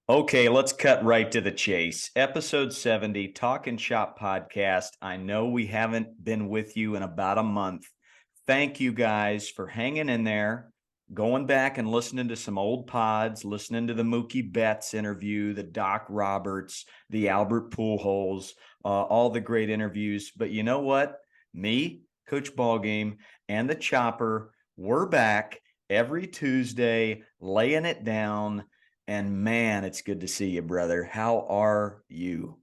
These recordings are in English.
Okay, let's cut right to the chase. Episode 70, Talkin' Shop podcast. I know we haven't been with you in about a month. Thank you guys for hanging in there, going back and listening to some old pods, listening to the Mookie Betts interview, the Doc Roberts, the Albert Pujols, all the great interviews. But you know what? Me, Coach Ballgame, and the Chopper, we're back every Tuesday laying it down, and man, it's good to see you, brother. How are you?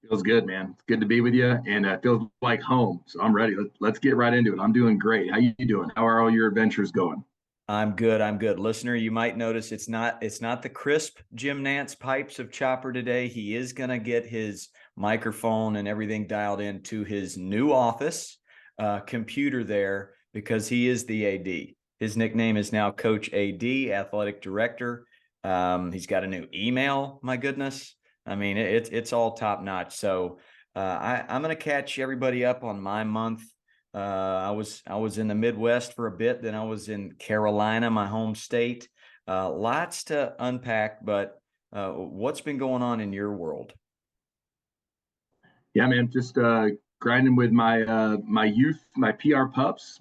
Feels good, man. It's good to be with you, and it feels like home. So I'm ready. Let's get right into it. I'm doing great. How you doing? How are all your adventures going? I'm good. I'm good. Listener, you might notice it's not the crisp Jim Nance pipes of Chopper today. He is going to get his microphone and everything dialed into his new office computer there because he is the AD. His nickname is now Coach AD, Athletic Director. He's got a new email. My goodness. I mean, it's all top notch. So I'm going to catch everybody up on my month. I was in the Midwest for a bit, then I was in Carolina, my home state. Lots to unpack, but what's been going on in your world? Yeah, man. Just grinding with my youth, my PR pups,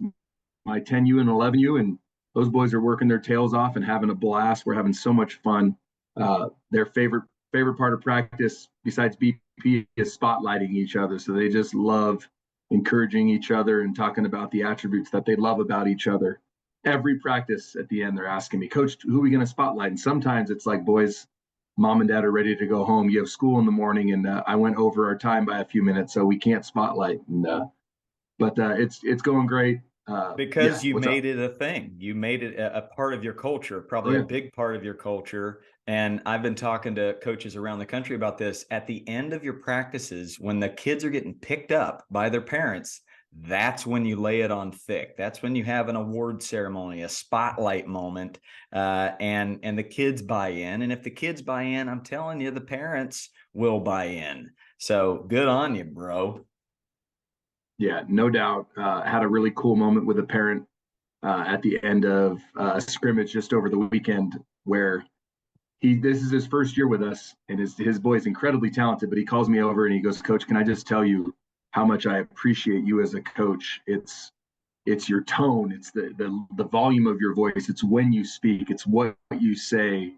my 10U and 11U, and those boys are working their tails off and having a blast. We're having so much fun. Their favorite part of practice, besides BP, is spotlighting each other. So they just love encouraging each other and talking about the attributes that they love about each other. Every practice at the end, they're asking me, Coach, who are we going to spotlight? And sometimes it's like, boys, mom and dad are ready to go home. You have school in the morning, and I went over our time by a few minutes, so we can't spotlight. But it's going great. Yeah, Because you what's up? made it a thing. You made it a part of your culture, Oh probably a yeah, big part of your culture. And I've been talking to coaches around the country about this. At the end of your practices, when the kids are getting picked up by their parents, that's when you lay it on thick. That's when you have an award ceremony, a spotlight moment, and the kids buy in. And if the kids buy in, I'm telling you, the parents will buy in. So good on you, bro. yeah, no doubt. Had a really cool moment with a parent at the end of a scrimmage just over the weekend where he this is his first year with us, and his boy is incredibly talented. But he calls me over and he goes, Coach, can I just tell you how much I appreciate you as a coach? It's your tone, it's the volume of your voice, it's when you speak, it's what you say.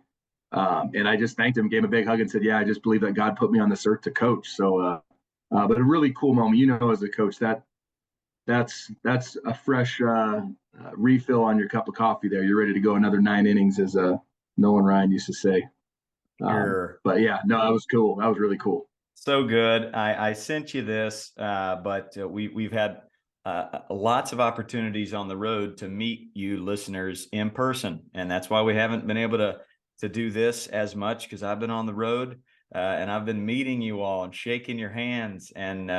And I just thanked him, gave him a big hug, and said, "Yeah, I just believe that God put me on this earth to coach." So, but a really cool moment, as a coach, that's a fresh refill on your cup of coffee. There, you're ready to go another 9 innings, as Nolan Ryan used to say. Sure. But yeah, no, that was cool. That was really cool. So good. I sent you this, but we've had lots of opportunities on the road to meet you listeners in person, and that's why we haven't been able to do this as much because I've been on the road and I've been meeting you all and shaking your hands. And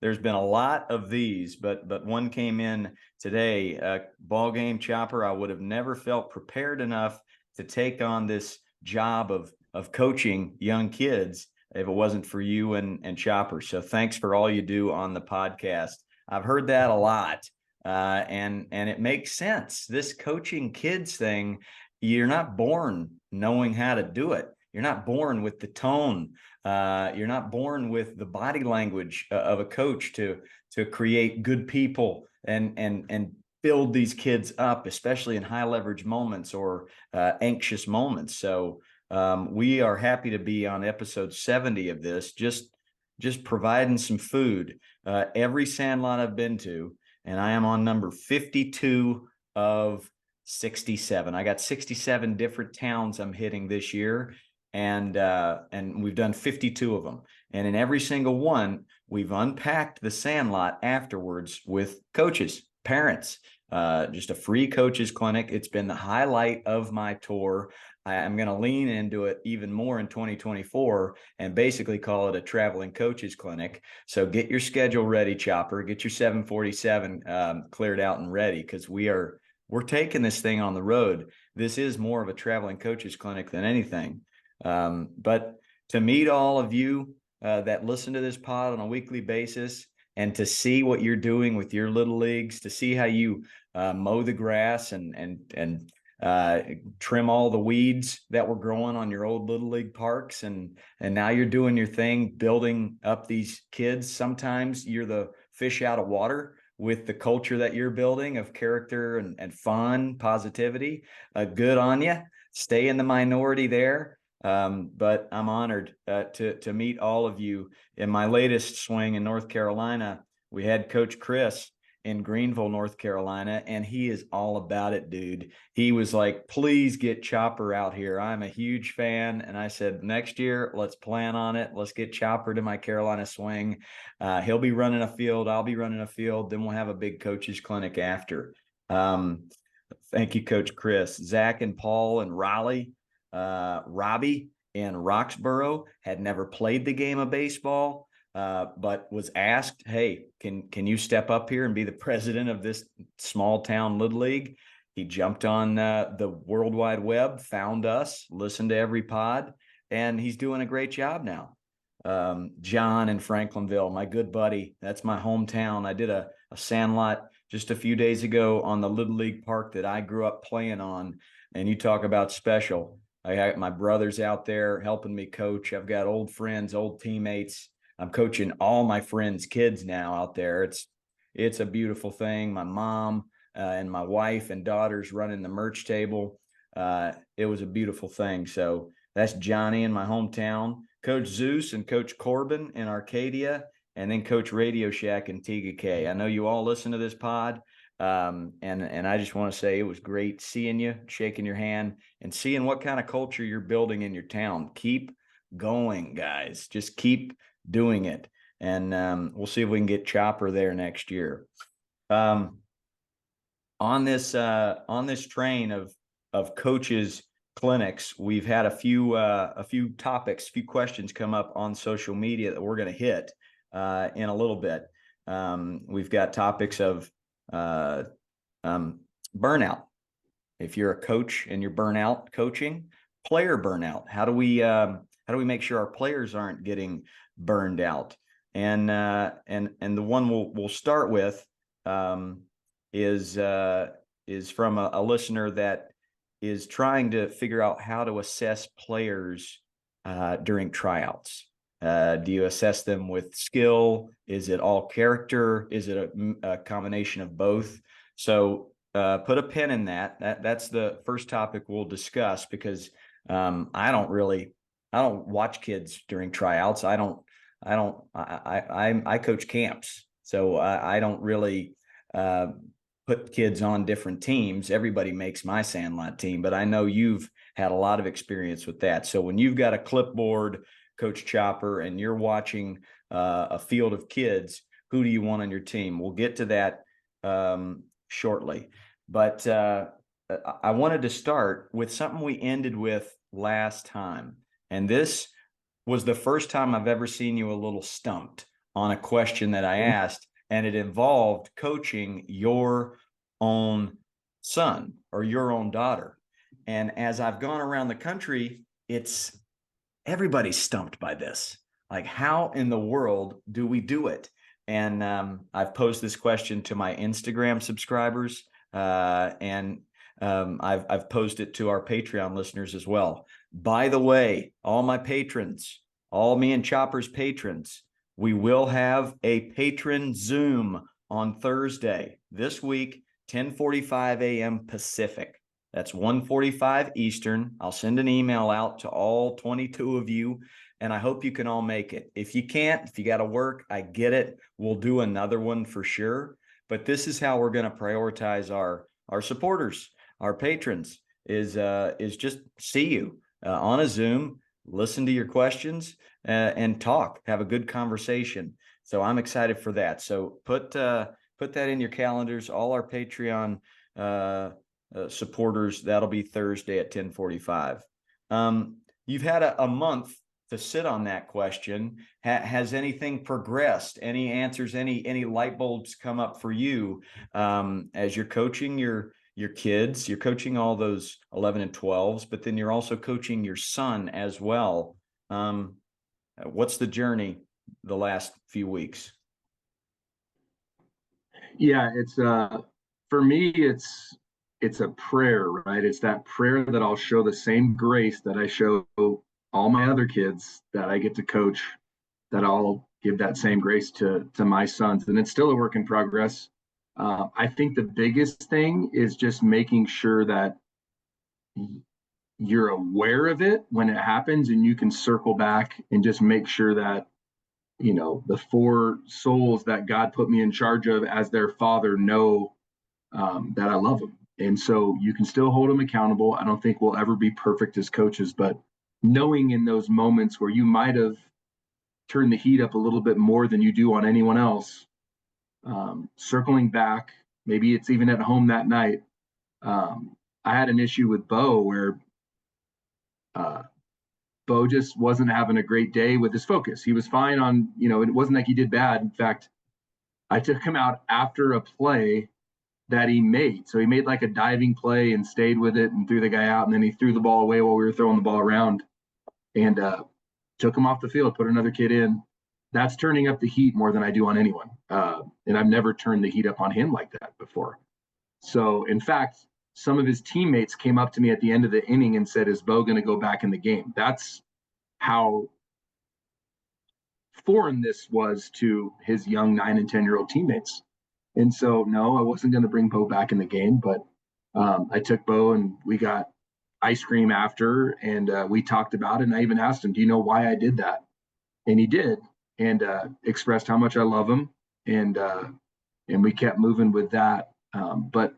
there's been a lot of these, but one came in today. Ball game Chopper. I would have never felt prepared enough to take on this job of coaching young kids if it wasn't for you and Chopper. So thanks for all you do on the podcast. I've heard that a lot, and it makes sense. This coaching kids thing, you're not born knowing how to do it. You're not born with the tone. You're not born with the body language of a coach to create good people and build these kids up, especially in high leverage moments or anxious moments. So we are happy to be on episode 70 of this, just providing some food. Every sandlot I've been to, and I am on number 52 of 67. I got 67 different towns I'm hitting this year, and we've done 52 of them. And in every single one, we've unpacked the sandlot afterwards with coaches, parents, just a free coaches clinic. It's been the highlight of my tour. I'm going to lean into it even more in 2024 and basically call it a traveling coaches clinic. So get your schedule ready, Chopper. Get your 747 cleared out and ready, because we're taking this thing on the road. This is more of a traveling coaches clinic than anything. But to meet all of you that listen to this pod on a weekly basis, and to see what you're doing with your little leagues, to see how you mow the grass and trim all the weeds that were growing on your old little league parks, and now you're doing your thing, building up these kids. Sometimes you're the fish out of water with the culture that you're building of character and fun, positivity. Good on you. Stay in the minority there. But I'm honored to meet all of you. In my latest swing in North Carolina, we had Coach Chris in Greenville, North Carolina, and he is all about it, dude. He was like, please get Chopper out here. I'm a huge fan. And I said, next year, let's plan on it. Let's get Chopper to my Carolina swing. He'll be running a field. I'll be running a field. Then we'll have a big coaches clinic after. Thank you, Coach Chris. Zach and Paul and Raleigh, Robbie in Roxborough had never played the game of baseball, but was asked, hey, can you step up here and be the president of this small town Little League? He jumped on the World Wide Web, found us, listened to every pod, and he's doing a great job now. John in Franklinville, my good buddy, that's my hometown. I did a sandlot just a few days ago on the Little League park that I grew up playing on. And you talk about special. I got my brothers out there helping me coach. I've got old friends, old teammates. I'm coaching all my friends' kids now out there. It's a beautiful thing. My mom and my wife and daughters running the merch table. It was a beautiful thing. So that's Johnny in my hometown, Coach Zeus and Coach Corbin in Arcadia, and then Coach Radio Shack in TGK. I know you all listen to this pod. And I just want to say it was great seeing you, shaking your hand, and seeing what kind of culture you're building in your town. Keep going, guys. Just keep doing it. And we'll see if we can get Chopper there next year. On this train of coaches clinics, we've had a few topics, a few questions come up on social media that we're going to hit in a little bit. We've got topics of burnout. If you're a coach and you're burnout coaching, player burnout. How do we make sure our players aren't getting burned out? And the one we'll start with is from a listener that is trying to figure out how to assess players during tryouts. Do you assess them with skill? Is it all character? Is it a combination of both? So put a pin in that. That's the first topic we'll discuss, because I don't watch kids during tryouts. I coach camps, so I don't really put kids on different teams. Everybody makes my sandlot team, but I know you've had a lot of experience with that. So when you've got a clipboard, Coach Chopper, and you're watching a field of kids, who do you want on your team? We'll get to that shortly. But I wanted to start with something we ended with last time. And this was the first time I've ever seen you a little stumped on a question that I asked, and it involved coaching your own son or your own daughter. And as I've gone around the country, everybody's stumped by this. Like, how in the world do we do it? And I've posed this question to my Instagram subscribers, and I've posed it to our Patreon listeners as well. By the way, all my patrons, all me and Chopper's patrons, we will have a patron Zoom on Thursday this week, 10:45 a.m. Pacific. That's 1:45 Eastern. I'll send an email out to all 22 of you, and I hope you can all make it. If you can't, if you got to work, I get it. We'll do another one for sure. But this is how we're going to prioritize our supporters, our patrons, is just see you on a Zoom, listen to your questions, and talk, have a good conversation. So I'm excited for that. So put that in your calendars. All our Patreon supporters, that'll be Thursday at 10:45. You've had a month to sit on that question. Has anything progressed? Any answers? Any light bulbs come up for you as you're coaching your kids? You're coaching all those 11 and 12s, but then you're also coaching your son as well. What's the journey the last few weeks? Yeah, it's for me, it's a prayer, right? It's that prayer that I'll show the same grace that I show all my other kids that I get to coach, that I'll give that same grace to my sons. And it's still a work in progress. I think the biggest thing is just making sure that you're aware of it when it happens, and you can circle back and just make sure that, the four souls that God put me in charge of as their father know that I love them. And so you can still hold them accountable. I don't think we'll ever be perfect as coaches, but knowing in those moments where you might have turned the heat up a little bit more than you do on anyone else, circling back, maybe it's even at home that night. I had an issue with Bo where uh, Bo just wasn't having a great day with his focus. He was fine on, it wasn't like he did bad. In fact, I took him out after a play that he made. So he made like a diving play and stayed with it and threw the guy out. And then he threw the ball away while we were throwing the ball around, and took him off the field, put another kid in. That's turning up the heat more than I do on anyone. And I've never turned the heat up on him like that before. So, in fact, some of his teammates came up to me at the end of the inning and said, "Is Bo going to go back in the game?" That's how foreign this was to his young 9 and 10-year-old teammates. And so, no, I wasn't going to bring Bo back in the game, but I took Bo and we got ice cream after, and we talked about it. And I even asked him, "Do you know why I did that?" And he did, and expressed how much I love him, and we kept moving with that. But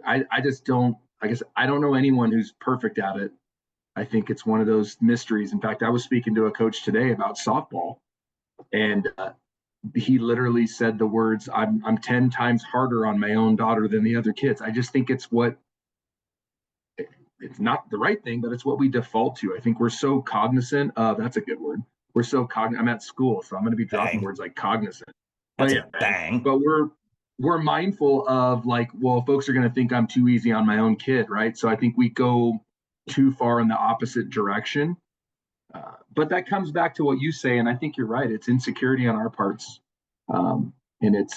I just don't. I guess I don't know anyone who's perfect at it. I think it's one of those mysteries. In fact, I was speaking to a coach today about softball, and he literally said the words, I'm 10 times harder on my own daughter than the other kids. I just think it's not the right thing, but it's what we default to. I think we're so cognizant of, that's a good word. We're so cognizant. I'm at school, so I'm going to be dropping Bang. words like cognizant. But That's yeah, a bang. but we're mindful of like, well, folks are going to think I'm too easy on my own kid, right? So I think we go too far in the opposite direction. But that comes back to what you say, and I think you're right. It's insecurity on our parts, and it's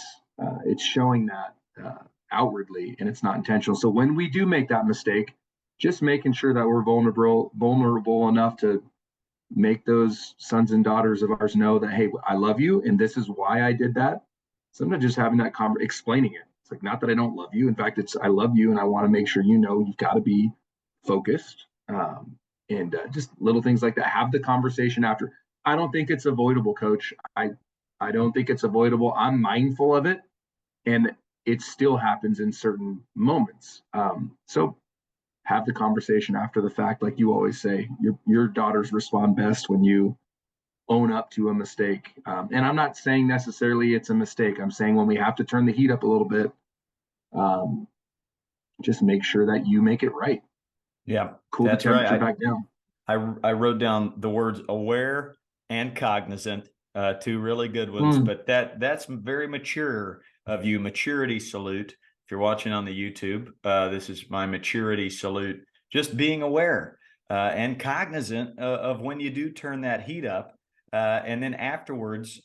showing that outwardly, and it's not intentional. So when we do make that mistake, just making sure that we're vulnerable enough to make those sons and daughters of ours know that, hey, I love you, and this is why I did that. Sometimes just having that explaining it. It's like, not that I don't love you. In fact, it's I love you, and I want to make sure you know you've got to be focused. And just little things like that. Have the conversation after. I don't think it's avoidable, Coach. I don't think it's avoidable. I'm mindful of it, and it still happens in certain moments. So have the conversation after the fact, like you always say. Your daughters respond best when you own up to a mistake. And I'm not saying necessarily it's a mistake. I'm saying when we have to turn the heat up a little bit, just make sure that you make it right. Yeah, Cool the that's temperature right. back down. I wrote down the words aware and cognizant, two really good ones, but that's very mature of you. Maturity salute. If you're watching on the YouTube, this is my maturity salute. Just being aware and cognizant of when you do turn that heat up, and then afterwards,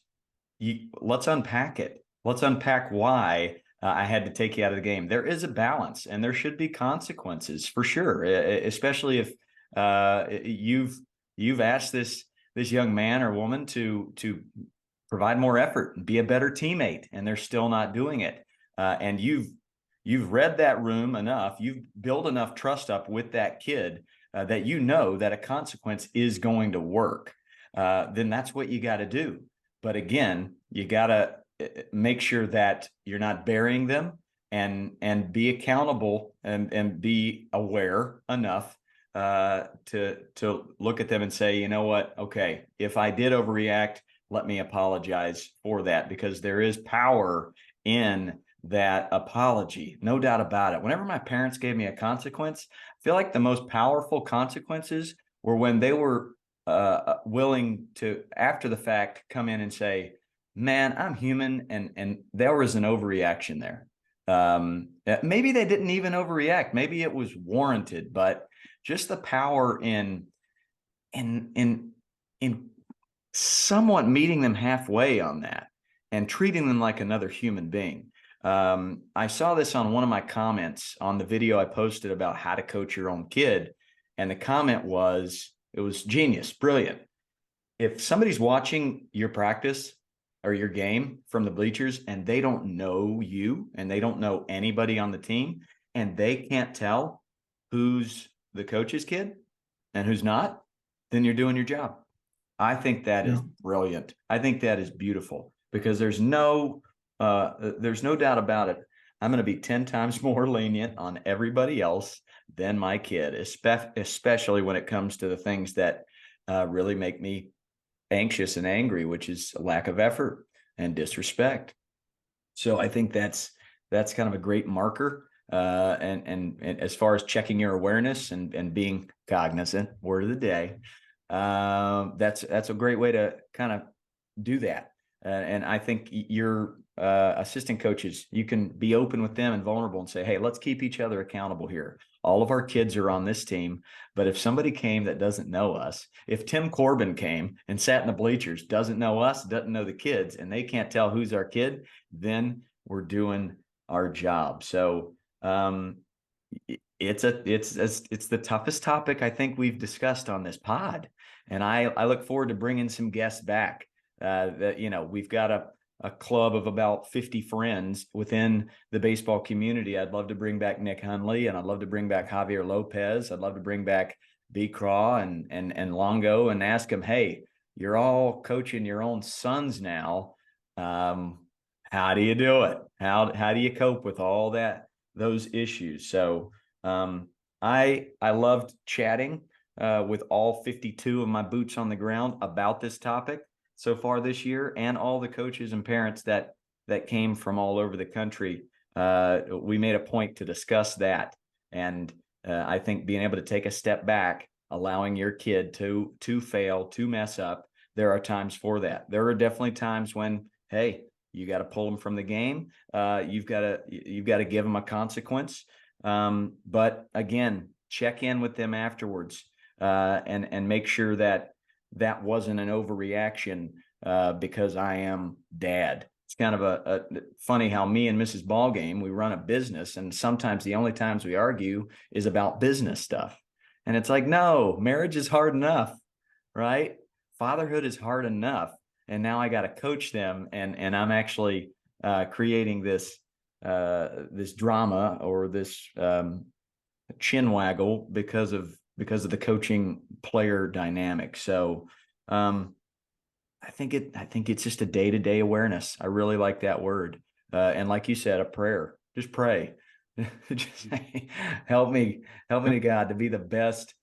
let's unpack it. Let's unpack why I had to take you out of the game. There is a balance, and there should be consequences for sure, especially if you've asked this young man or woman to provide more effort and be a better teammate, and they're still not doing it. And you've read that room enough, you've built enough trust up with that kid that you know that a consequence is going to work. Then that's what you got to do. But again, you got to make sure that you're not burying them, and be accountable and be aware enough to look at them and say, you know what? Okay, if I did overreact, let me apologize for that, because there is power in that apology, no doubt about it. Whenever my parents gave me a consequence, I feel like the most powerful consequences were when they were willing to, after the fact, come in and say, man, I'm human, and there was an overreaction there. Maybe they didn't even overreact. Maybe it was warranted, but just the power in somewhat meeting them halfway on that and treating them like another human being. I saw this on one of my comments on the video I posted about how to coach your own kid. And the comment was, it was genius, brilliant. If somebody's watching your practice or your game from the bleachers and they don't know you and they don't know anybody on the team and they can't tell who's the coach's kid and who's not, then you're doing your job. I think that is brilliant. I think that is beautiful because there's no doubt about it. I'm going to be 10 times more lenient on everybody else than my kid, especially when it comes to the things that really make me anxious and angry, which is a lack of effort and disrespect. So I think that's kind of a great marker. And as far as checking your awareness and being cognizant, word of the day, that's a great way to kind of do that. And I think your assistant coaches, you can be open with them and vulnerable and say, hey, let's keep each other accountable here. All of our kids are on this team. But if somebody came that doesn't know us, if Tim Corbin came and sat in the bleachers, doesn't know us, doesn't know the kids, and they can't tell who's our kid, then we're doing our job. So it's the toughest topic I think we've discussed on this pod. And I look forward to bringing some guests back. That we've got a club of about 50 friends within the baseball community. I'd love to bring back Nick Hundley, and I'd love to bring back Javier Lopez. I'd love to bring back B. Craw and Longo and ask them, hey, you're all coaching your own sons now. How do you do it? How do you cope with all those issues? So I loved chatting with all 52 of my boots on the ground about this topic so far this year, and all the coaches and parents that came from all over the country. We made a point to discuss that. And I think being able to take a step back, allowing your kid to fail, to mess up, there are times for that. There are definitely times when, hey, you got to pull them from the game. You've got to give them a consequence. But again, check in with them afterwards and make sure that wasn't an overreaction because I am dad. It's kind of a funny how me and Mrs. Ballgame, we run a business, and sometimes the only times we argue is about business stuff. And it's like, no, marriage is hard enough, right? Fatherhood is hard enough. And now I got to coach them. And I'm actually creating this drama or this chin waggle because of the coaching player dynamic. So I think it's just a day-to-day awareness. I really like that word. And like you said, a prayer. Just pray. Just help me to God to be the best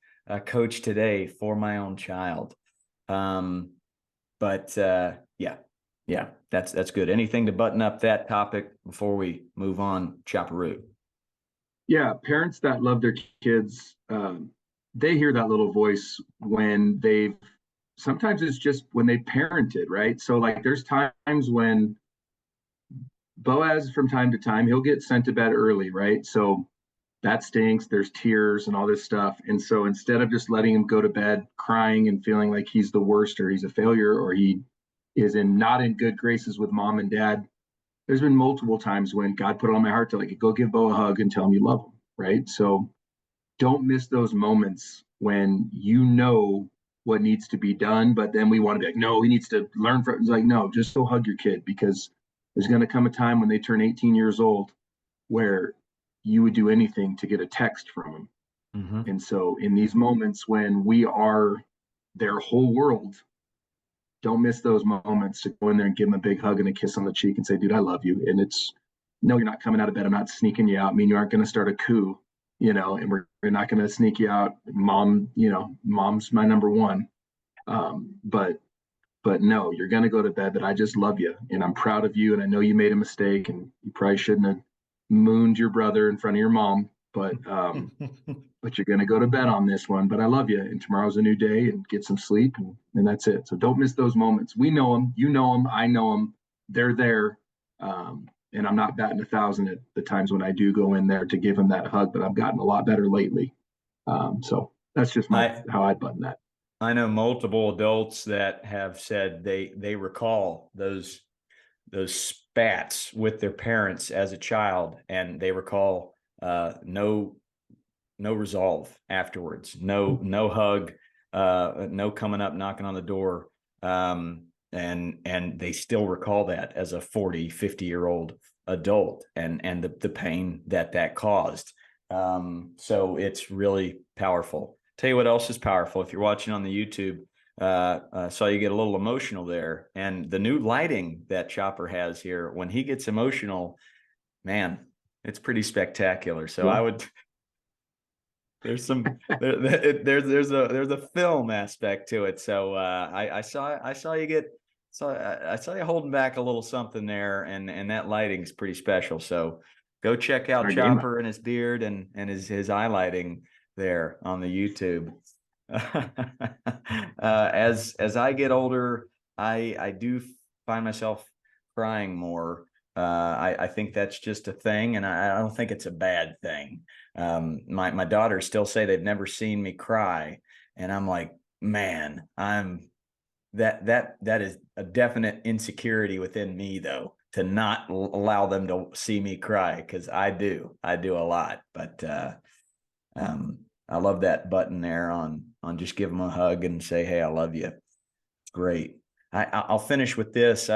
coach today for my own child. But yeah, that's good. Anything to button up that topic before we move on, Chaparoo? Yeah, parents that love their kids, they hear that little voice when sometimes it's just when they parented, right? So like there's times when Boaz from time to time, he'll get sent to bed early, right? So that stinks. There's tears and all this stuff. And so instead of just letting him go to bed crying and feeling like he's the worst or he's a failure or he is not in good graces with mom and dad, there's been multiple times when God put it on my heart to like go give Bo a hug and tell him you love him, right? So don't miss those moments when you know what needs to be done, but then we want to be like, no, he needs to learn from it. It's like, no, just go hug your kid, because there's going to come a time when they turn 18 years old where you would do anything to get a text from them. Mm-hmm. And so in these moments when we are their whole world, don't miss those moments to go in there and give them a big hug and a kiss on the cheek and say, dude, I love you. And it's, no, you're not coming out of bed. I'm not sneaking you out. I mean, you aren't going to start a coup, and we're not going to sneak you out. Mom, mom's my number one. But no, you're going to go to bed, but I just love you and I'm proud of you. And I know you made a mistake and you probably shouldn't have mooned your brother in front of your mom, but you're going to go to bed on this one, but I love you. And tomorrow's a new day, and get some sleep. And that's it. So don't miss those moments. We know them, I know them. They're there. And I'm not batting 1,000 at the times when I do go in there to give them that hug, but I've gotten a lot better lately. So that's just how I'd button that. I know multiple adults that have said they recall those spats with their parents as a child, and they recall no resolve afterwards, no hug, no coming up knocking on the door, and they still recall that as a 40-50 year old adult, and the pain that caused. So it's really powerful. Tell you what else is powerful. If you're watching on the YouTube, saw you get a little emotional there, and the new lighting that Chopper has here, when he gets emotional, man, it's pretty spectacular. So Yeah. I would, there's some there's a film aspect to it. So I saw you get, so I saw you holding back a little something there, and that lighting's pretty special. So go check out Our game. Chopper and his beard and his eye lighting there on the YouTube. As I get older, I do find myself crying more. I think that's just a thing, and I don't think it's a bad thing. My daughters still say they've never seen me cry, and I'm like, man, that is a definite insecurity within me, though, to not allow them to see me cry, because I do a lot. But I love that button there on just give them a hug and say, hey, I love you. It's great. I'll finish with this.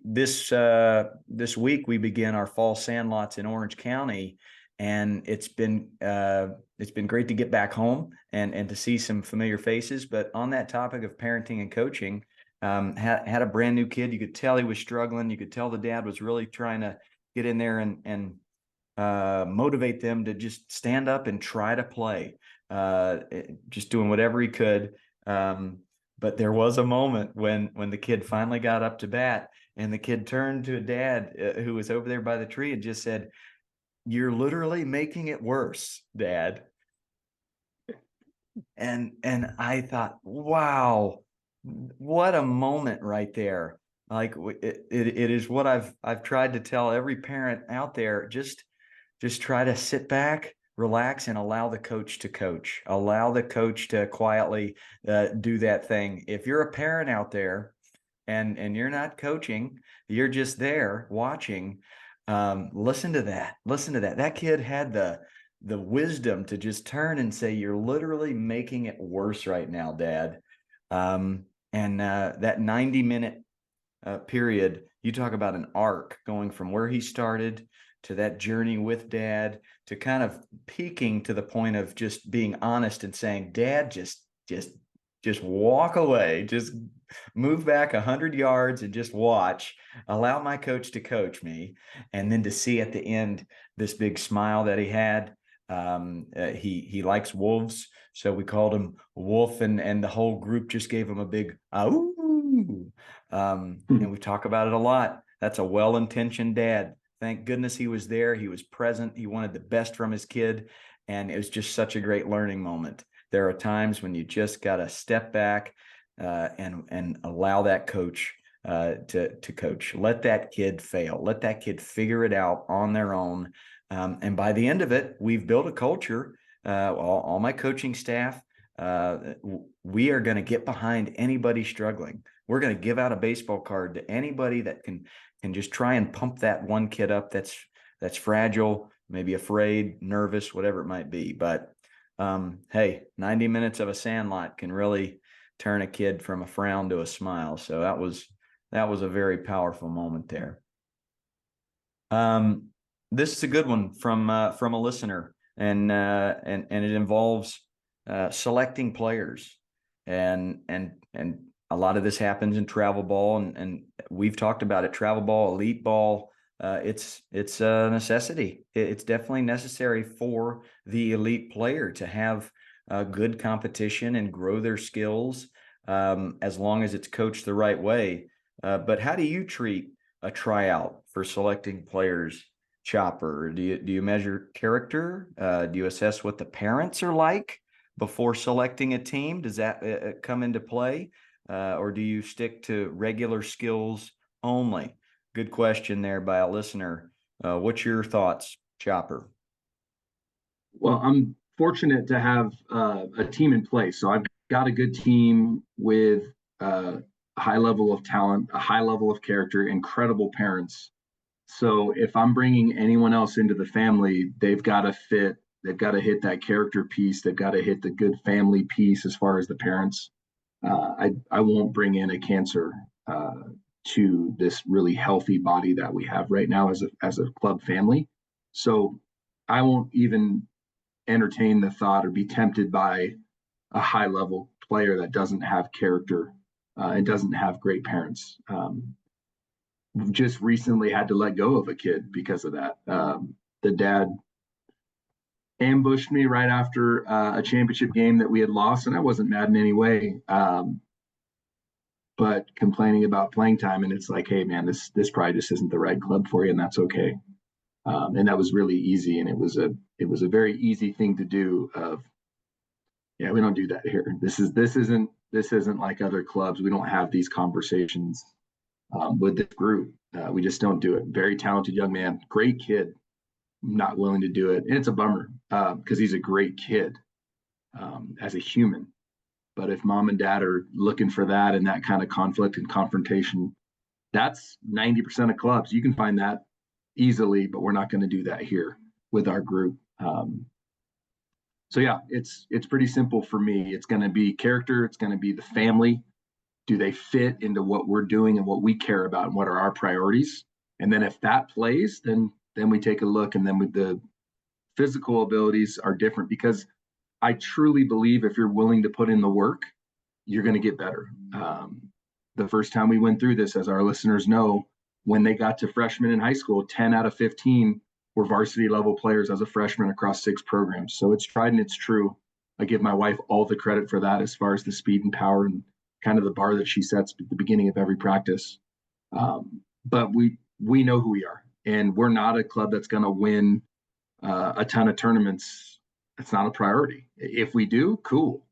This week we begin our fall sandlots in Orange County, and it's been great to get back home and to see some familiar faces. But on that topic of parenting and coaching, had a brand new kid. You could tell he was struggling. You could tell the dad was really trying to get in there and motivate them to just stand up and try to play, just doing whatever he could. But there was a moment when the kid finally got up to bat, and the kid turned to a dad who was over there by the tree and just said, "You're literally making it worse, Dad." And I thought, wow, what a moment right there. Like it is what I've tried to tell every parent out there. Just try to sit back, relax, and allow the coach to coach. Allow the coach to quietly do that thing. If you're a parent out there and you're not coaching, you're just there watching. Listen to that. Listen to that. That kid had the wisdom to just turn and say, "You're literally making it worse right now, Dad." And that 90-minute period, you talk about an arc going from where he started to that journey with Dad, to kind of peaking to the point of just being honest and saying, "Dad, just walk away, just move back 100 yards and just watch, allow my coach to coach me." And then to see at the end this big smile that he had. He likes wolves, so we called him Wolf, and the whole group just gave him a big "Ooh." And we talk about it a lot. That's a well-intentioned dad. Thank goodness he was there. He was present. He wanted the best from his kid. And it was just such a great learning moment. There are times when you just got to step back and allow that coach to coach. Let that kid fail. Let that kid figure it out on their own. And by the end of it, we've built a culture. All my coaching staff, we are going to get behind anybody struggling. We're going to give out a baseball card to anybody that can just try and pump that one kid up that's fragile, maybe afraid, nervous, whatever it might be. But hey, 90 minutes of a sandlot can really turn a kid from a frown to a smile. So that was a very powerful moment there. This is a good one from a listener, and it involves selecting players, and a lot of this happens in travel ball, and we've talked about it. Travel ball, elite ball, it's a necessity. It's definitely necessary for the elite player to have good competition and grow their skills, as long as it's coached the right way. But how do you treat a tryout for selecting players, Chopper? Do you measure character? Do you assess what the parents are like before selecting a team? Does that come into play? Or do you stick to regular skills only? Good question there by a listener. What's your thoughts, Chopper? Well, I'm fortunate to have a team in place. So I've got a good team with a high level of talent, a high level of character, incredible parents. So if I'm bringing anyone else into the family, they've got to fit, they've got to hit that character piece, they've got to hit the good family piece as far as the parents. I won't bring in a cancer to this really healthy body that we have right now as a club family. So I won't even entertain the thought or be tempted by a high level player that doesn't have character and doesn't have great parents. Just recently had to let go of a kid because of that. The dad ambushed me right after a championship game that we had lost, and I wasn't mad in any way. But complaining about playing time, and it's like, hey man, this probably just isn't the right club for you, and that's okay. And that was really easy, and it was a very easy thing to do. Of yeah, we don't do that here. This isn't like other clubs. We don't have these conversations with this group. We just don't do it. Very talented young man, great kid, not willing to do it, and it's a bummer because he's a great kid as a human. But if mom and dad are looking for that and that kind of conflict and confrontation, that's 90% of clubs. You can find that easily, but we're not going to do that here with our group. So yeah, it's pretty simple for me. It's going to be character. It's going to be the family. Do they fit into what we're doing and what we care about and what are our priorities? And then if that plays, then we take a look, and then with the physical abilities are different because I truly believe if you're willing to put in the work, you're going to get better. The first time we went through this, as our listeners know, when they got to freshmen in high school, 10 out of 15 were varsity level players as a freshman across 6 programs. So it's tried and it's true. I give my wife all the credit for that as far as the speed and power and kind of the bar that she sets at the beginning of every practice. But we know who we are, and we're not a club that's going to win a ton of tournaments. It's not a priority. If we do, cool.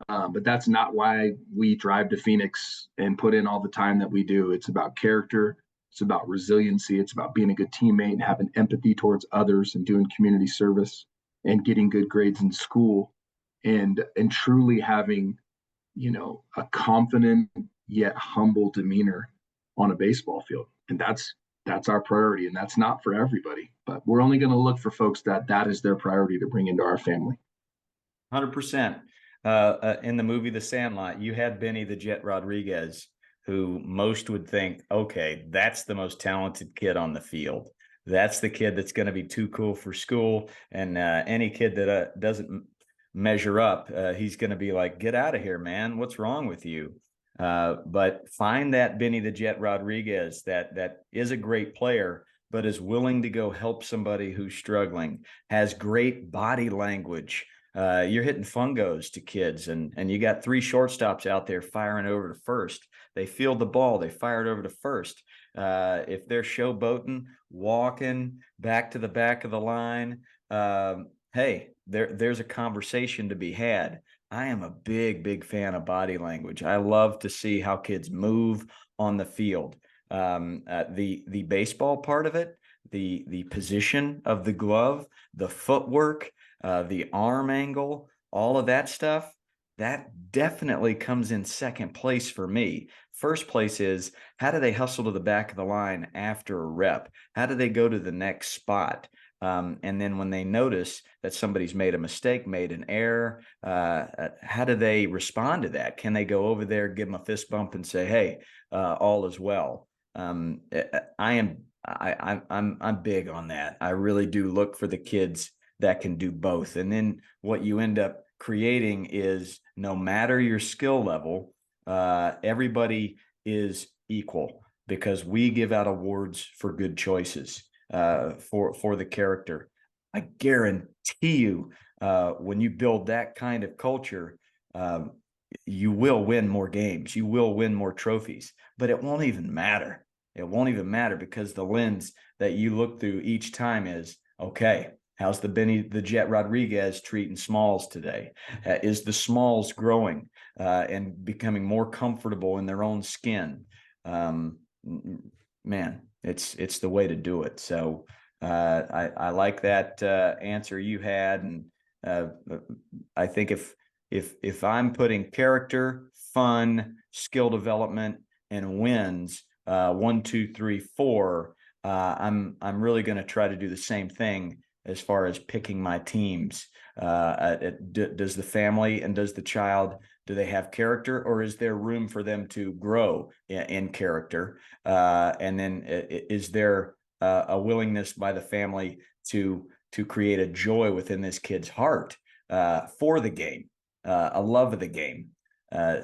But that's not why we drive to Phoenix and put in all the time that we do. It's about character. It's about resiliency. It's about being a good teammate and having empathy towards others and doing community service and getting good grades in school and truly having, a confident yet humble demeanor on a baseball field. And that's our priority, and that's not for everybody, but we're only going to look for folks that is their priority to bring into our family. 100%. In the movie The Sandlot, you had Benny the Jet Rodriguez, who most would think, okay, that's the most talented kid on the field. That's the kid that's going to be too cool for school. And any kid that doesn't measure up, he's going to be like, get out of here, man. What's wrong with you? But find that Benny the Jet Rodriguez that is a great player, but is willing to go help somebody who's struggling, has great body language. You're hitting fungos to kids, and you got 3 shortstops out there firing over to first. They field the ball, they fire it over to first. If they're showboating, walking back to the back of the line, hey, there's a conversation to be had. I am a big fan of body language. I love to see how kids move on the field. The baseball part of it, the position of the glove, the footwork, the arm angle, all of that stuff, that definitely comes in second place for me. First place is, how do they hustle to the back of the line after a rep? How do they go to the next spot? And then when they notice that somebody's made a mistake, made an error, how do they respond to that? Can they go over there, give them a fist bump and say, hey, all is well? I'm big on that. I really do look for the kids that can do both. And then what you end up creating is, no matter your skill level, everybody is equal, because we give out awards for good choices, for the character. I guarantee you, when you build that kind of culture, you will win more games. You will win more trophies, but it won't even matter. It won't even matter, because the lens that you look through each time is, okay, how's the Benny the Jet Rodriguez treating Smalls today? Is the Smalls growing and becoming more comfortable in their own skin? Man, it's the way to do it. So I like that answer you had, and I think if I'm putting character, fun, skill development, and wins 1, 2, 3, 4, I'm really going to try to do the same thing as far as picking my teams. Does the family and does the child, do they have character, or is there room for them to grow in character? And then is there a willingness by the family to create a joy within this kid's heart for the game, a love of the game?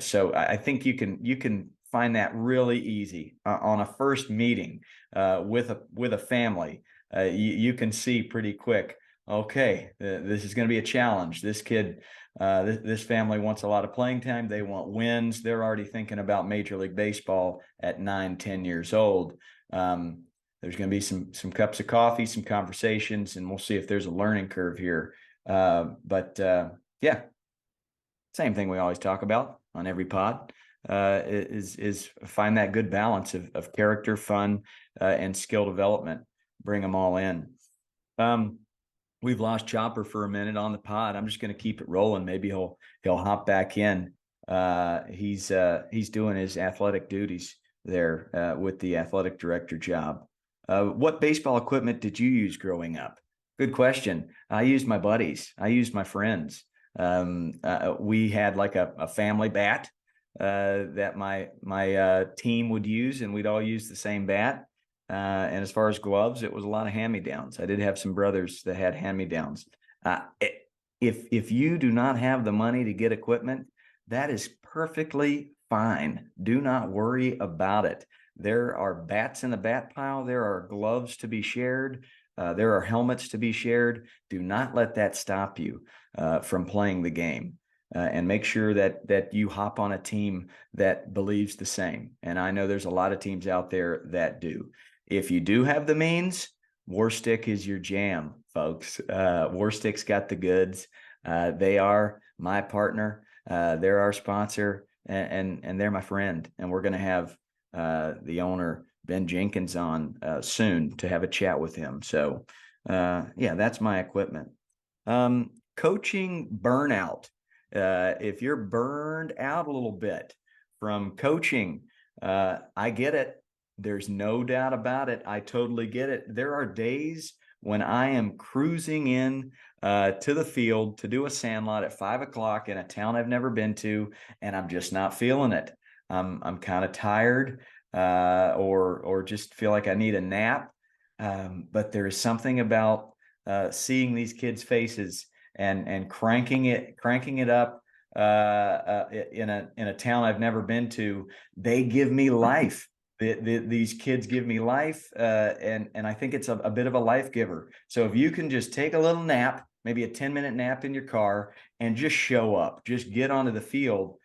So I think you can find that really easy on a first meeting with a family. You can see pretty quick. Okay, this is going to be a challenge. This kid, this family wants a lot of playing time. They want wins. They're already thinking about Major League Baseball at 9, 10 years old. There's going to be some cups of coffee, some conversations, and we'll see if there's a learning curve here. But yeah, same thing we always talk about on every pod is find that good balance of character, fun, and skill development. Bring them all in. We've lost Chopper for a minute on the pod. I'm just going to keep it rolling. Maybe he'll hop back in. He's doing his athletic duties there with the athletic director job. What baseball equipment did you use growing up? Good question. I used my buddies. I used my friends. We had like a family bat that my team would use, and we'd all use the same bat. And as far as gloves, it was a lot of hand-me-downs. I did have some brothers that had hand-me-downs. If you do not have the money to get equipment, that is perfectly fine. Do not worry about it. There are bats in the bat pile. There are gloves to be shared. There are helmets to be shared. Do not let that stop you from playing the game. And make sure that you hop on a team that believes the same. And I know there's a lot of teams out there that do. If you do have the means, Warstick is your jam, folks. Warstick's got the goods. They are my partner. They're our sponsor, and they're my friend. And we're going to have the owner, Ben Jenkins, on soon to have a chat with him. So, yeah, that's my equipment. Coaching burnout. If you're burned out a little bit from coaching, I get it. There's no doubt about it. I totally get it. There are days when I am cruising in to the field to do a sandlot at 5 o'clock in a town I've never been to, and I'm just not feeling it. I'm kind of tired, or just feel like I need a nap. But there is something about seeing these kids' faces and cranking it up in a town I've never been to. They give me life. These kids give me life, and I think it's a bit of a life giver. So if you can just take a little nap, maybe a 10-minute nap in your car, and just show up, just get onto the field.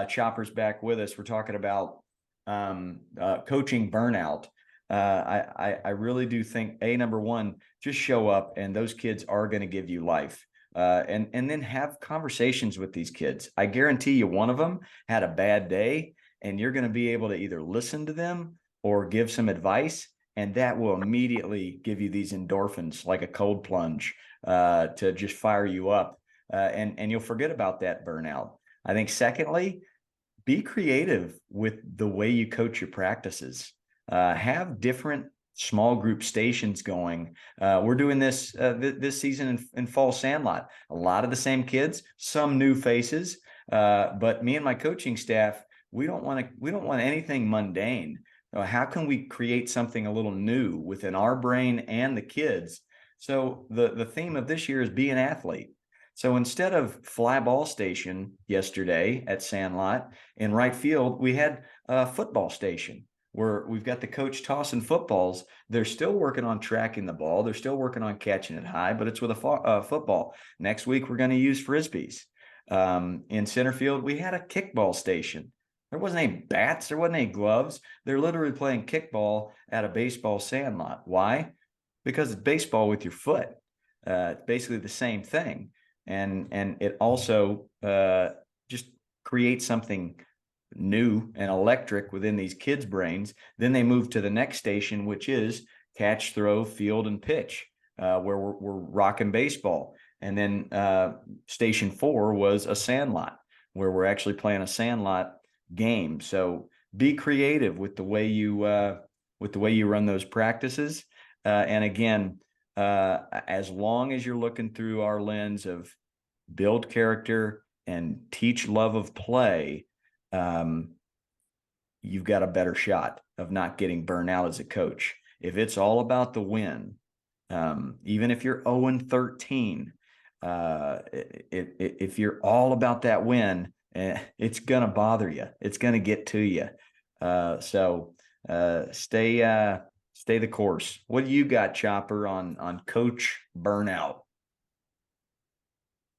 Chopper's back with us. We're talking about coaching burnout. I really do think, number one, just show up, and those kids are going to give you life. And then have conversations with these kids. I guarantee you one of them had a bad day, and you're going to be able to either listen to them or give some advice, and that will immediately give you these endorphins like a cold plunge to just fire you up, and you'll forget about that burnout. I think secondly, be creative with the way you coach your practices. Have different small group stations going. We're doing this this season in fall sandlot. A lot of the same kids, some new faces, but me and my coaching staff, we don't want anything mundane. How can we create something a little new within our brain and the kids? So the theme of this year is be an athlete. So instead of fly ball station yesterday at Sandlot in right field, we had a football station where we've got the coach tossing footballs. They're still working on tracking the ball. They're still working on catching it high, but it's with a football. Next week, we're going to use Frisbees. In center field, we had a kickball station. There wasn't any bats. There wasn't any gloves. They're literally playing kickball at a baseball sandlot. Why? Because it's baseball with your foot. It's basically the same thing. And it also just creates something new and electric within these kids' brains. Then they move to the next station, which is catch, throw, field, and pitch, where we're rocking baseball. And then station 4 was a sandlot, where we're actually playing a sandlot game. So be creative with the way you run those practices. And again, as long as you're looking through our lens of build character and teach love of play, you've got a better shot of not getting burned out as a coach. If it's all about the win, even if you're 0-13, if you're all about that win, it's going to bother you. It's going to get to you. So stay the course. What do you got, Chopper, on coach burnout?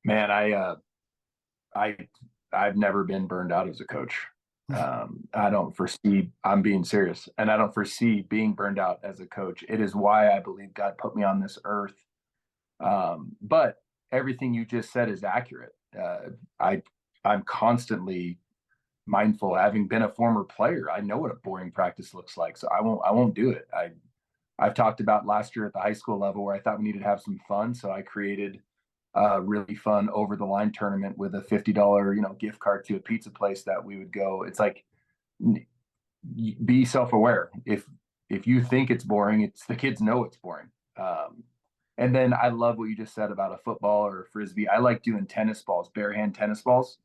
Man, I've never been burned out as a coach. I don't foresee, I'm being serious, and I don't foresee being burned out as a coach. It is why I believe God put me on this earth. But everything you just said is accurate. I'm constantly mindful. Having been a former player, I know what a boring practice looks like. So I won't do it. I've talked about last year at the high school level where I thought we needed to have some fun. So I created a really fun over the line tournament with a $50, gift card to a pizza place that we would go. It's like, be self-aware. If you think it's boring, it's the kids know it's boring. And then I love what you just said about a football or a frisbee. I like doing tennis balls, bare hand tennis balls,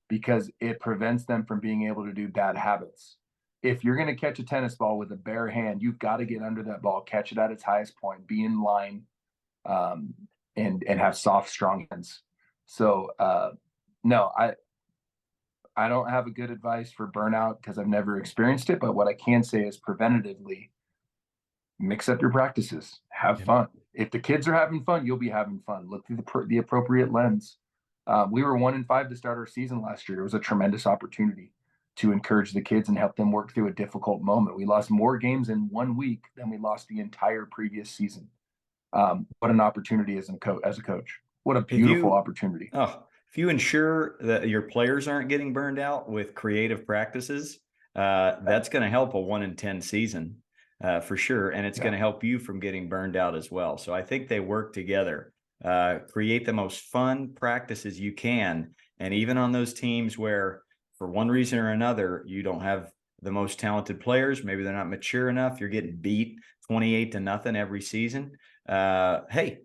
because it prevents them from being able to do bad habits. If you're going to catch a tennis ball with a bare hand, you've got to get under that ball, catch it at its highest point, be in line, and have soft, strong hands. So no, I don't have a good advice for burnout because I've never experienced it. But what I can say is preventatively, mix up your practices, have fun. If the kids are having fun, you'll be having fun. Look through the appropriate lens. We were 1-5 to start our season last year. It was a tremendous opportunity to encourage the kids and help them work through a difficult moment. We lost more games in 1 week than we lost the entire previous season. What an opportunity as a coach. What a beautiful opportunity. If you ensure that your players aren't getting burned out with creative practices, that's going to help a 1-10 season for sure. And it's going to help you from getting burned out as well. So I think they work together. Create the most fun practices you can. And even on those teams where for one reason or another, you don't have the most talented players, maybe they're not mature enough, you're getting beat 28-0 every season. Hey,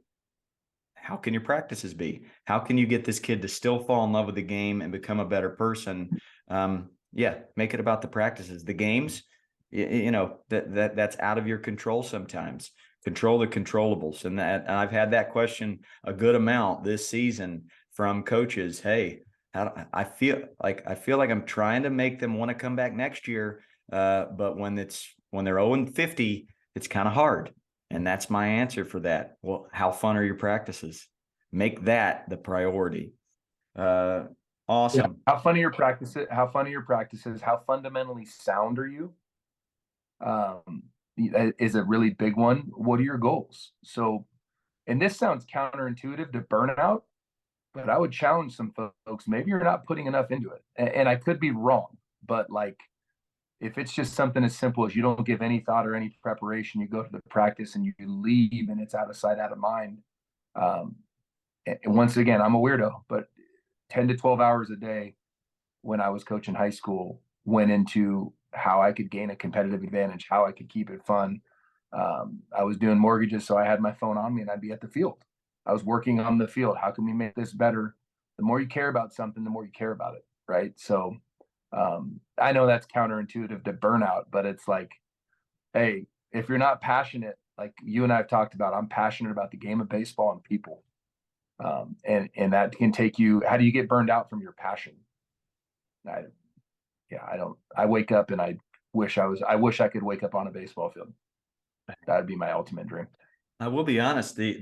how can your practices be? How can you get this kid to still fall in love with the game and become a better person? Make it about the practices. The games, that's out of your control sometimes. Control the controllables. And I've had that question a good amount this season from coaches. Hey, I feel like I'm trying to make them want to come back next year. But when they're 0-50, it's kind of hard. And that's my answer for that. Well, how fun are your practices? Make that the priority. Awesome. Yeah. How fun are your practices? How fundamentally sound are you? Is a really big one. What are your goals? So, and this sounds counterintuitive to burnout, but I would challenge some folks. Maybe you're not putting enough into it. And I could be wrong, but like, if it's just something as simple as you don't give any thought or any preparation, you go to the practice and you leave and it's out of sight, out of mind. And once again, I'm a weirdo, but 10 to 12 hours a day when I was coaching high school went into how I could gain a competitive advantage, how I could keep it fun. I was doing mortgages, so I had my phone on me and I'd be at the field. I was working on the field. How can we make this better? The more you care about something, the more you care about it, right? So I know that's counterintuitive to burnout, but it's like, hey, if you're not passionate, like you and I have talked about, I'm passionate about the game of baseball and people. And that can take you, how do you get burned out from your passion? I wake up and I wish I could wake up on a baseball field. That would be my ultimate dream. I will be honest, the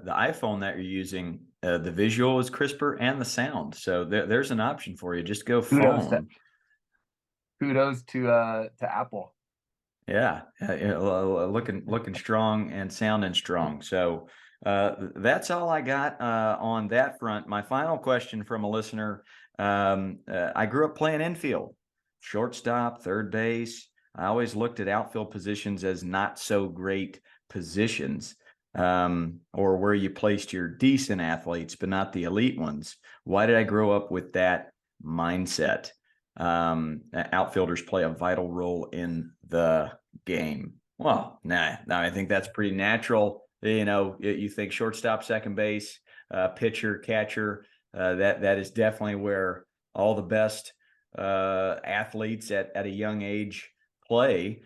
iPhone that you're using, the visual is crisper and the sound. So there's an option for you. Just go phone. Kudos to Apple. Yeah, looking strong and sounding strong. So that's all I got on that front. My final question from a listener. I grew up playing infield, shortstop, third base. I always looked at outfield positions as not so great positions, or where you placed your decent athletes, but not the elite ones. Why did I grow up with that mindset? Outfielders play a vital role in the game. Well, nah, I think that's pretty natural. You know, you think shortstop, second base, pitcher, catcher. That is definitely where all the best athletes at a young age play.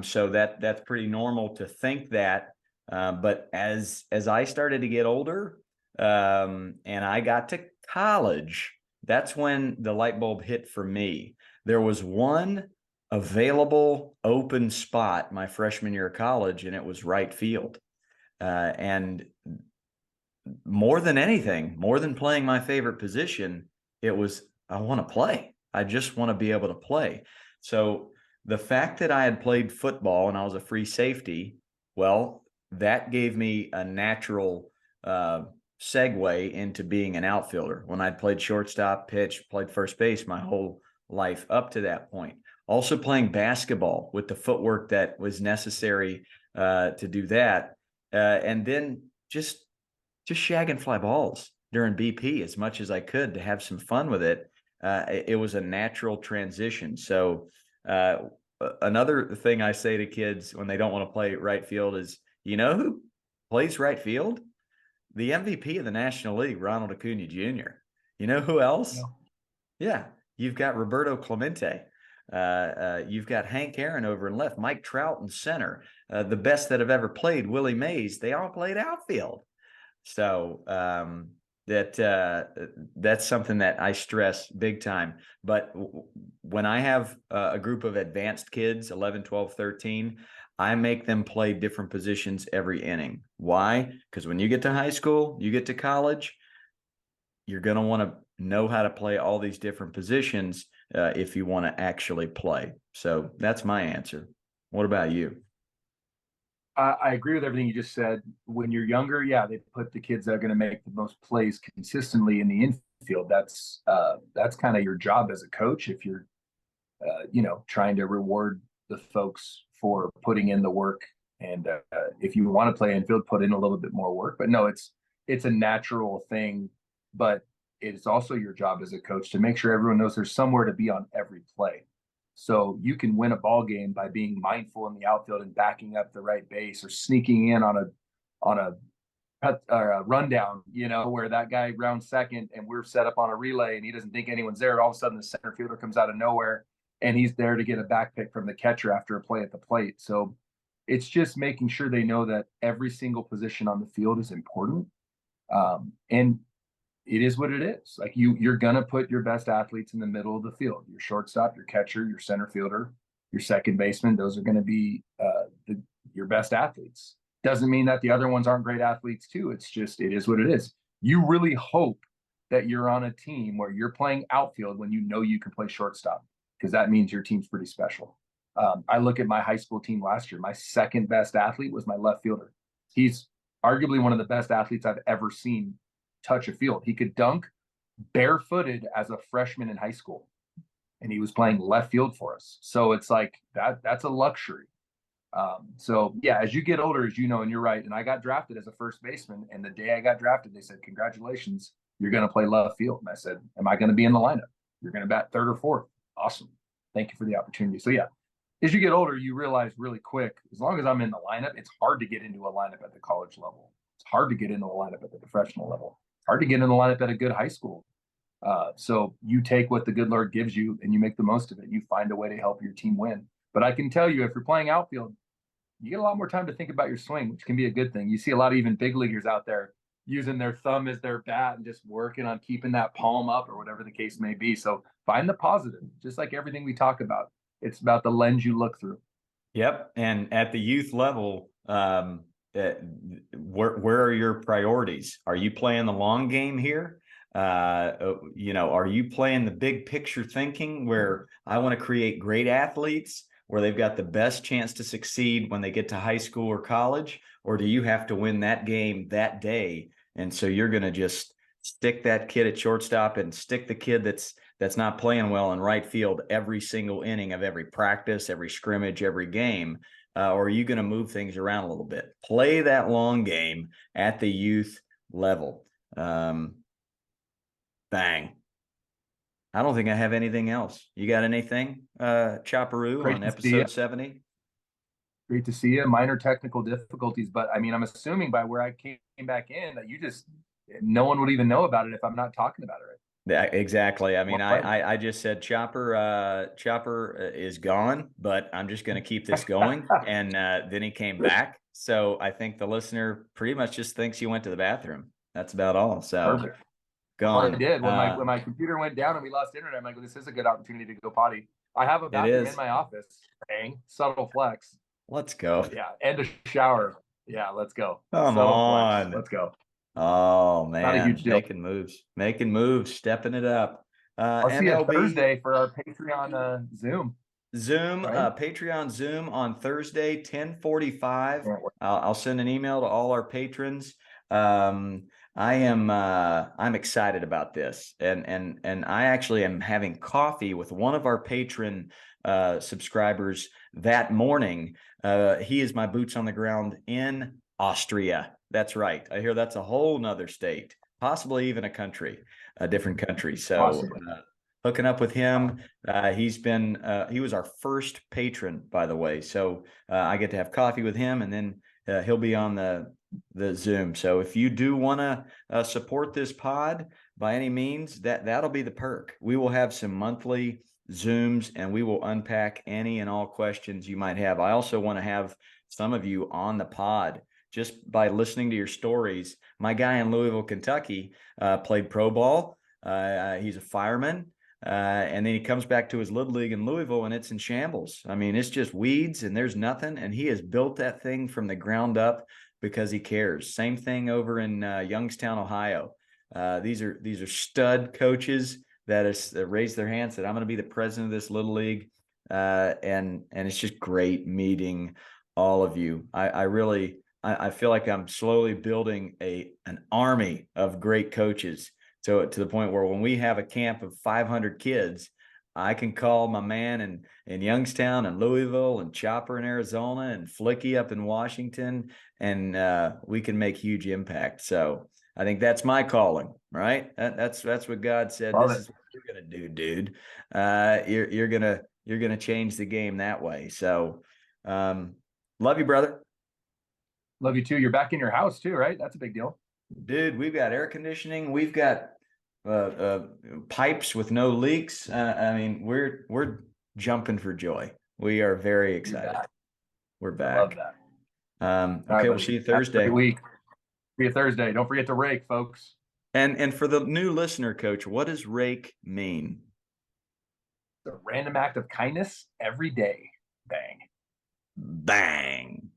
So that's pretty normal to think that. But as I started to get older, and I got to college, that's when the light bulb hit for me. There was one available open spot my freshman year of college, and it was right field. And more than anything, more than playing my favorite position, it was I want to play. I just want to be able to play. So the fact that I had played football and I was a free safety, well, that gave me a natural segue into being an outfielder. When I'd played shortstop, pitch, played first base my whole life up to that point. Also playing basketball with the footwork that was necessary to do that. And then just shagging fly balls during BP as much as I could to have some fun with it. It was a natural transition. So another thing I say to kids when they don't want to play right field is, you know who plays right field? The MVP of the National League, Ronald Acuna Jr. You know who else? No. Yeah, you've got Roberto Clemente. You've got Hank Aaron over in left, Mike Trout in center. The best that have ever played, Willie Mays. They all played outfield. So that's something that I stress big time. But when I have a group of advanced kids, 11, 12, 13, I make them play different positions every inning. Why? Because when you get to high school, you get to college, you're going to want to know how to play all these different positions if you want to actually play. So that's my answer. What about you? I agree with everything you just said. When you're younger, yeah, they put the kids that are going to make the most plays consistently in the infield. That's kind of your job as a coach. If you're, trying to reward the folks for putting in the work, and if you want to play infield, put in a little bit more work. But no, it's a natural thing. But it's also your job as a coach to make sure everyone knows there's somewhere to be on every play. So you can win a ball game by being mindful in the outfield and backing up the right base, or sneaking in on a rundown, where that guy rounds second and we're set up on a relay and he doesn't think anyone's there. All of a sudden, the center fielder comes out of nowhere and he's there to get a back pick from the catcher after a play at the plate. So it's just making sure they know that every single position on the field is important. And it is what it is. Like you're gonna put your best athletes in the middle of the field. Your shortstop, your catcher, your center fielder, your second baseman. Those are going to be your best athletes. Doesn't mean that the other ones aren't great athletes too. It's just it is what it is. You really hope that you're on a team where you're playing outfield when you know you can play shortstop, because that means your team's pretty special. I look at my high school team last year. My second best athlete was my left fielder. He's arguably one of the best athletes I've ever seen touch a field. He could dunk barefooted as a freshman in high school, and he was playing left field for us. So it's like that's a luxury. So yeah, as you get older, as you know, and you're right. And I got drafted as a first baseman, and the day I got drafted, they said, "Congratulations, you're going to play left field." And I said, "Am I going to be in the lineup? You're going to bat third or fourth. Awesome. Thank you for the opportunity." So yeah, as you get older, you realize really quick, as long as I'm in the lineup, it's hard to get into a lineup at the college level. It's hard to get into a lineup at the professional level. It's hard to get in the lineup at a good high school. So you take what the good Lord gives you and you make the most of it. You find a way to help your team win. But I can tell you, if you're playing outfield, you get a lot more time to think about your swing, which can be a good thing. You see a lot of even big leaguers out there using their thumb as their bat and just working on keeping that palm up, or whatever the case may be. So find the positive, just like everything we talk about. It's about the lens you look through. Yep. And at the youth level, where are your priorities? Are you playing the long game here? Are you playing the big picture thinking where I want to create great athletes where they've got the best chance to succeed when they get to high school or college? Or do you have to win that game that day? And so you're going to just stick that kid at shortstop and stick the kid that's not playing well in right field every single inning of every practice, every scrimmage, every game? Or are you going to move things around a little bit? Play that long game at the youth level. Bang. I don't think I have anything else. You got anything, Chopperoo, Great on to see you. episode 70? Great to see you. Minor technical difficulties, but I mean, I'm assuming by where I came back in that no one would even know about it if I'm not talking about it, right? Yeah, exactly. I mean, Well, I just said Chopper is gone, but I'm just going to keep this going. And then he came back. So I think the listener pretty much just thinks you went to the bathroom. That's about all. So perfect. Well, I gone. did when my computer went down and we lost internet. I'm like, this is a good opportunity to go potty. I have a It bathroom in is. my office. Dang, subtle flex. Let's go. Yeah, and a shower. Yeah, let's go. Come Subtle flex. on. Let's go. Oh Not a man, huge deal. making moves, stepping it up. I'll see you MLB Thursday for our Patreon Zoom. Zoom, Right? Patreon Zoom on Thursday, 10:45. Yeah. I'll send an email to all our patrons. I'm excited about this, and I actually am having coffee with one of our patron subscribers that morning. He is my boots on the ground in Austria. That's right. I hear that's a whole nother state, possibly even a different country. So Awesome. hooking up with him. He was our first patron, by the way. So I get to have coffee with him, and then he'll be on the Zoom. So if you do want to support this pod by any means, that'll be the perk. We will have some monthly Zooms, and we will unpack any and all questions you might have. I also want to have some of you on the pod just by listening to your stories. My guy in Louisville, Kentucky, played pro ball. He's a fireman. And then he comes back to his little league in Louisville, and it's in shambles. I mean, it's just weeds and there's nothing. And he has built that thing from the ground up because he cares. Same thing over in Youngstown, Ohio. These are stud coaches that raised their hands, said, I'm going to be the president of this little league. And it's just great meeting all of you. I feel like I'm slowly building an army of great coaches. So to the point where when we have a camp of 500 kids, I can call my man in Youngstown and Louisville and Chopper in Arizona and Flicky up in Washington, and we can make huge impact. So I think that's my calling, right? That's what God said. This is what you're gonna do, dude. You're gonna change the game that way. So love you, brother. Love you too. You're back in your house too, right? That's a big deal. Dude, we've got air conditioning. We've got pipes with no leaks. I mean, we're jumping for joy. We are very excited. We're back. Love that. Okay, right, we'll see you Thursday. Week. See you Thursday. Don't forget to rake, folks. And for the new listener, Coach, what does rake mean? It's a random act of kindness every day. Bang. Bang.